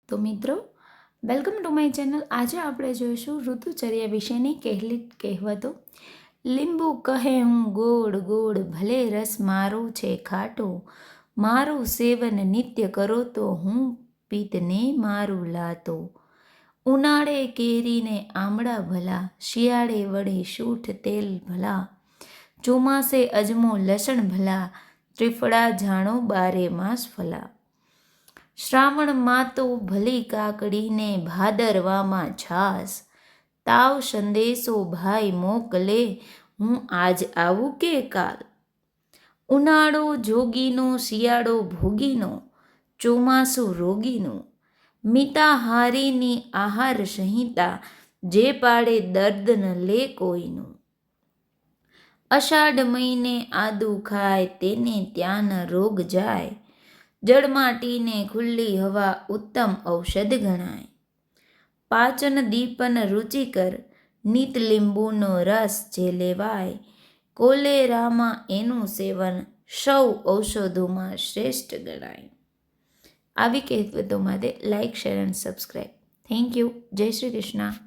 તો મિત્રો, welcome to my channel. આજે આપણે જોઈશું ઋતુચર્યા વિશેની કેટલીક કહેવતો. લીંબુ કહે હું ગોળ ગોળ, ભલે રસ મારો છે ખાટો, મારું સેવન નિત્ય કરો તો હું પિત્તને મારું લાતો. ઉનાળે કેરીને આમળા ભલા, શિયાળે વળે શૂઠ તેલ ભલા, ચોમાસે અજમો લસણ ભલા, ત્રિફળા જાણો બારે માસ ફલા. શ્રાવણમાં તો ભલી કાકડીને, ભાદરવામાં છાસ, તાવ સંદેશો ભાઈ મોકલે, હું આજ આવું કે કાલ. ઉનાળો જોગીનો, શિયાળો ભોગીનો, ચોમાસું રોગીનું, મિતાહારીની આહાર સંહિતા, જે પાડે દર્દ ન લે કોઈનું. અષાઢ મહિને આદુ ખાય, તેને ત્યાં ન રોગ જાય, જળમાટીને ખુલ્લી હવા ઉત્તમ ઔષધ ગણાય. પાચન દીપન રુચિકર, નિત લીંબુનો રસ જે લેવાય, કોલેરામાં એનું સેવન સૌ ઔષધોમાં શ્રેષ્ઠ ગણાય. આવી કહેવતો માટે like, share and subscribe. Thank you. જય શ્રી કૃષ્ણ.